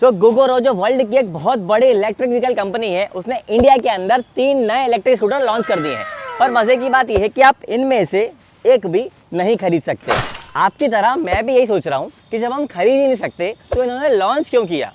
सो Gogoro जो world की एक बहुत बड़ी इलेक्ट्रिक व्हीकल कंपनी है, उसने इंडिया के अंदर 3 नए इलेक्ट्रिक स्कूटर लॉन्च कर दिए हैं। पर मजे की बात यह है कि आप इनमें से एक भी नहीं खरीद सकते। आपकी तरह मैं भी यही सोच रहा हूँ कि जब हम खरीद ही नहीं सकते तो इन्होंने लॉन्च क्यों किया।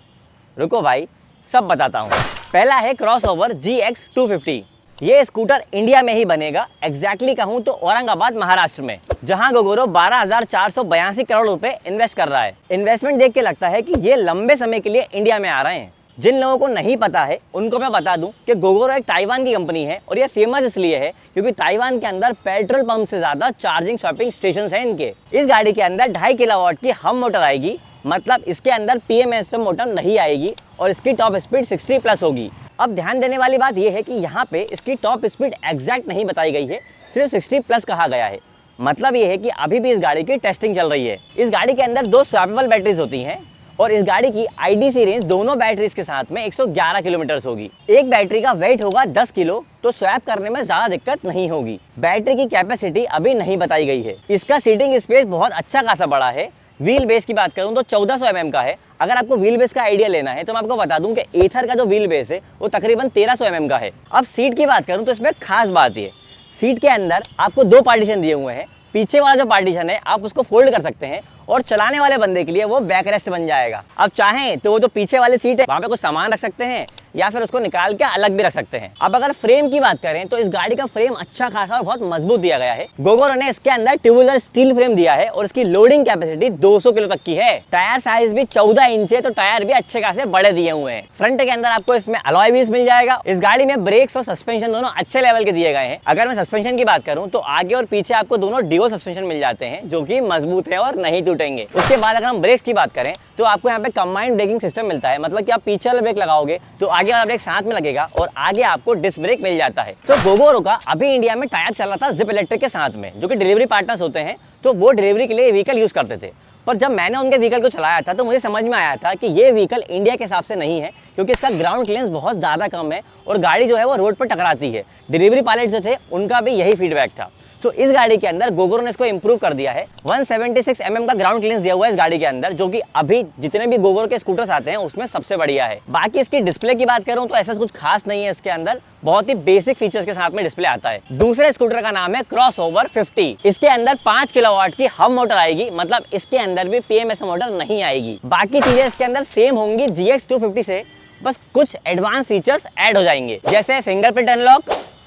रुको भाई, सब बताता हूँ। पहला है क्रॉसओवर GX 250। ये स्कूटर इंडिया में ही बनेगा। एग्जैक्टली कहूँ तो औरंगाबाद महाराष्ट्र में, जहां गोगोरो 12,482 करोड़ रुपए इन्वेस्ट कर रहा है। इन्वेस्टमेंट देख के लगता है कि ये लंबे समय के लिए इंडिया में आ रहे हैं। जिन लोगों को नहीं पता है उनको मैं बता दूं कि गोगोरो एक ताइवान की कंपनी है और ये फेमस इसलिए है क्योंकि ताइवान के अंदर पेट्रोल पंप से ज्यादा चार्जिंग शॉपिंग स्टेशन हैं इनके। इस गाड़ी के अंदर 2.5 किलोवाट की हम मोटर आएगी, मतलब इसके अंदर PMSM मोटर नहीं आएगी और इसकी टॉप स्पीड 60+ होगी। अब ध्यान देने वाली बात यह है कि यहाँ पे इसकी टॉप स्पीड एग्जैक्ट नहीं बताई गई है, सिर्फ 60+ कहा गया है। मतलब ये है कि अभी भी इस गाड़ी की टेस्टिंग चल रही है। इस गाड़ी के अंदर 2 स्वैपेबल बैटरीज होती हैं और इस गाड़ी की IDC रेंज दोनों बैटरीज के साथ में 111 किलोमीटर होगी। एक बैटरी का वेट होगा 10 किलो, तो स्वैप करने में ज्यादा दिक्कत नहीं होगी। बैटरी की कैपेसिटी अभी नहीं बताई गई है। इसका सीटिंग स्पेस बहुत अच्छा खासा बड़ा है। व्हील बेस की बात करूं तो 1400 mm का है। अगर आपको व्हील बेस का आइडिया लेना है तो मैं आपको बता दूं कि एथर का जो व्हील बेस है वो तकरीबन 1300 mm का है। अब सीट की बात करूं तो इसमें खास बात ये, सीट के अंदर आपको 2 पार्टीशन दिए हुए हैं। पीछे वाला जो पार्टीशन है आप उसको फोल्ड कर सकते हैं और चलाने वाले बंदे के लिए वो बैक रेस्ट बन जाएगा। अब चाहें तो वो जो पीछे वाली सीट है वहां पे कुछ सामान रख सकते हैं या फिर उसको निकाल के अलग भी रख सकते हैं। अब अगर फ्रेम की बात करें तो इस गाड़ी का फ्रेम अच्छा खासा और बहुत मजबूत दिया गया है। गोगोरो ने इसके अंदर ट्यूबुलर स्टील फ्रेम दिया है और इसकी लोडिंग कैपेसिटी 200 किलो तक की है। टायर साइज भी 14 इंच है, तो टायर भी अच्छे खासे बड़े दिए हुए हैं। फ्रंट के अंदर आपको इसमें अलॉय व्हील्स मिल जाएगा। इस गाड़ी में ब्रेक्स और सस्पेंशन दोनों अच्छे लेवल के दिए गए हैं। अगर मैं सस्पेंशन की बात करूं तो आगे और पीछे आपको दोनों ड्यूल सस्पेंशन मिल जाते हैं जो कि मजबूत है और नहीं टूटेंगे। उसके बाद अगर हम ब्रेक्स की बात करें तो आपको यहाँ पे कंबाइंड ब्रेकिंग सिस्टम मिलता है। मतलब कि आप पीछे वाला ब्रेक लगाओगे तो आगे वाला ब्रेक साथ में लगेगा और आगे आपको डिस्क ब्रेक मिल जाता है। तो गोगोरो का अभी इंडिया में टाई अप चल रहा था जिप इलेक्ट्रिक के साथ में, जो कि डिलीवरी पार्टनर्स होते हैं, तो वो डिलीवरी के लिए व्हीकल यूज करते थे। पर जब मैंने उनके व्हीकल को चलाया था तो मुझे समझ में आया था कि ये व्हीकल इंडिया के हिसाब से नहीं है, क्योंकि इसका ग्राउंड क्लियरेंस बहुत ज़्यादा कम है और गाड़ी जो है वो रोड पर टकराती है। डिलीवरी पायलट जो थे उनका भी यही फीडबैक था। तो इस गाड़ी के अंदर गोगोरो ने इसको इंप्रूव कर दिया है। 176 mm का ग्राउंड क्लियरेंस दिया हुआ है इस गाड़ी के अंदर, जो कि अभी जितने भी गोगोरो के स्कूटर्स आते हैं उसमें सबसे बढ़िया है। बाकी इसकी डिस्प्ले की बात करूं तो ऐसा कुछ खास नहीं है इसके अंदर, बहुत ही बेसिक फीचर्स के साथ में डिस्प्ले आता है। दूसरे स्कूटर का नाम है क्रॉसओवर 50। इसके अंदर 5 किलोवाट की हब मोटर आएगी, मतलब इसके अंदर भी PMSM मोटर नहीं आएगी। बाकी चीजें इसके अंदर सेम होंगी GX 250 से, बस कुछ एडवांस फीचर्स ऐड हो जाएंगे, जैसे फिंगरप्रिंट अनलॉक,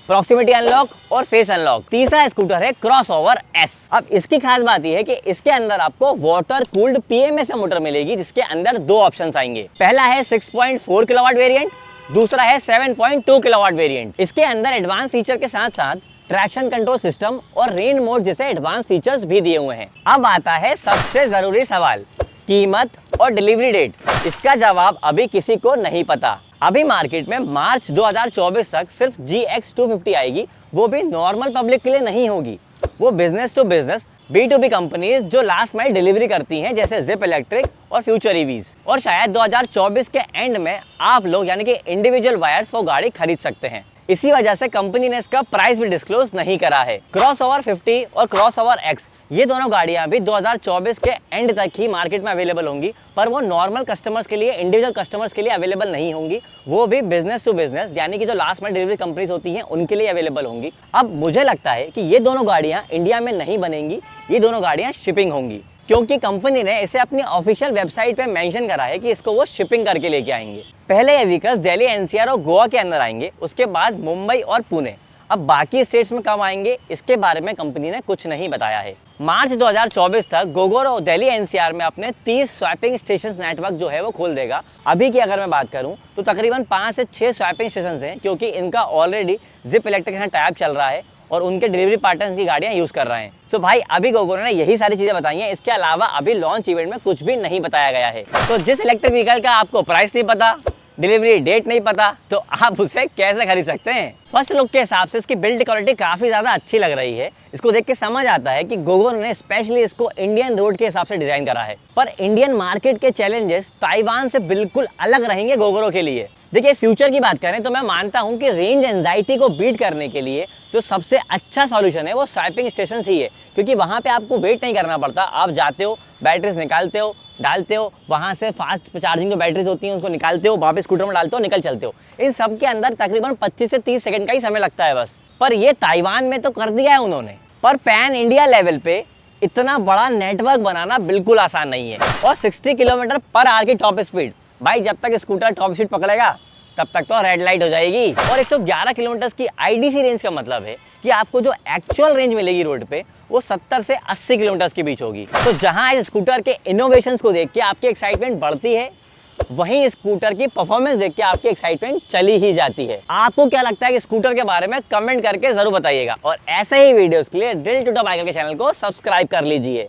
प्रॉक्सिमिटी अनलॉक और फेस अनलॉक। तीसरा स्कूटर है क्रॉसओवर S। अब इसकी खास बात यह है कि इसके अंदर आपको वाटर कूल्ड PMSM मोटर मिलेगी, जिसके अंदर 2 ऑप्शंस आएंगे। पहला है 6.4 किलोवाट वेरिएंट, दूसरा है 7.2 किलोवाट वेरिएंट। इसके अंदर एडवांस फीचर के साथ साथ ट्रैक्शन कंट्रोल सिस्टम और रेन मोड जैसे एडवांस फीचर्स भी दिए हुए हैं। अब आता है सबसे जरूरी सवाल, कीमत और डिलीवरी डेट। इसका जवाब अभी किसी को नहीं पता। अभी मार्केट में मार्च 2024 तक सिर्फ GX 250 आएगी, वो भी नॉर्मल पब्लिक के लिए नहीं होगी। वो business to business B2B companies जो लास्ट माइल डिलीवरी करती हैं, जैसे जिप इलेक्ट्रिक और फ्यूचर EVs। और शायद 2024 के एंड में आप लोग यानी कि इंडिविजुअल बायर्स वो गाड़ी खरीद सकते हैं। इसी वजह से कंपनी ने इसका प्राइस भी डिस्क्लोज नहीं करा है। क्रॉसओवर 50 और क्रॉसओवर X ये दोनों गाड़ियां भी 2024 के एंड तक ही मार्केट में अवेलेबल होंगी, पर वो नॉर्मल कस्टमर्स के लिए, इंडिविजुअल कस्टमर्स के लिए अवेलेबल नहीं होंगी। वो भी बिजनेस टू बिजनेस यानी कि जो लास्ट माइल डिलीवरी कंपनीज होती हैं उनके लिए अवेलेबल होंगी। अब मुझे लगता है कि ये दोनों गाड़ियां इंडिया में नहीं बनेंगी, ये दोनों गाड़ियां शिपिंग होंगी, क्योंकि कंपनी ने इसे अपनी ऑफिशियल वेबसाइट पे मेंशन करा है कि इसको वो शिपिंग करके लेके आएंगे। पहले ये व्हीकल्स दिल्ली, NCR और गोवा के अंदर आएंगे, उसके बाद मुंबई और पुणे। अब बाकी स्टेट्स में कब आएंगे इसके बारे में कंपनी ने कुछ नहीं बताया है। मार्च 2024 तक गोगोरो दिल्ली NCR में अपने 30 स्वैपिंग स्टेशन नेटवर्क जो है वो खोल देगा। अभी की अगर मैं बात करूं तो तकरीबन 5 से 6 स्वैपिंग स्टेशन हैं, क्योंकि इनका ऑलरेडी जिप इलेक्ट्रिक के साथ टाई अप चल रहा है और उनके डिलीवरी पार्टनर्स की गाड़ियां यूज कर रहे हैं। सो भाई अभी गोगोरो ने यही सारी चीजें बताई हैं, इसके अलावा अभी लॉन्च इवेंट में कुछ भी नहीं बताया गया है। तो जिस इलेक्ट्रिक व्हीकल का आपको प्राइस नहीं पता, डिलीवरी डेट नहीं पता, तो आप उसे कैसे खरीद सकते हैं। फर्स्ट लुक के हिसाब से इसकी बिल्ड क्वालिटी काफी ज्यादा अच्छी लग रही है। इसको देख के समझ आता है कि गोगोरो ने स्पेशली इसको इंडियन रोड के हिसाब से डिजाइन करा है। पर इंडियन मार्केट के चैलेंजेस ताइवान से बिल्कुल अलग रहेंगे गोगोरो के लिए। देखिए फ्यूचर की बात करें तो मैं मानता हूं कि रेंज एंजाइटी को बीट करने के लिए जो सबसे अच्छा सॉल्यूशन है वो स्वैपिंग स्टेशन ही है, क्योंकि वहां पे आपको वेट नहीं करना पड़ता। आप जाते हो, बैटरीज निकालते हो डालते हो, वहां से फास्ट चार्जिंग जो बैटरीज होती हैं उसको निकालते हो, वापस स्कूटर में डालते हो, निकल चलते हो। इन सब के अंदर तकरीबन 25 से 30 सेकंड का ही समय लगता है बस। पर ये ताइवान में तो कर दिया है उन्होंने, पर पैन इंडिया लेवल पे इतना बड़ा नेटवर्क बनाना बिल्कुल आसान नहीं है। और 60 किलोमीटर पर आवर की टॉप स्पीड, भाई जब तक स्कूटर टॉप स्पीड पकड़ेगा तब तक तो रेड लाइट हो जाएगी। और 111 किलोमीटर की आईडीसी रेंज का मतलब है कि आपको जो एक्चुअल रेंज मिलेगी रोड पे वो 70 से 80 किलोमीटर के बीच होगी। तो जहां इस स्कूटर के इनोवेशंस को देख के आपकी एक्साइटमेंट बढ़ती है, वहीं स्कूटर की परफॉर्मेंस देख के आपकी एक्साइटमेंट चली ही जाती है। आपको क्या लगता है कि स्कूटर के बारे में कमेंट करके जरूर बताइएगा। और ऐसे ही वीडियोस के लिए दिल टू द बाइकर के चैनल को सब्सक्राइब कर लीजिए।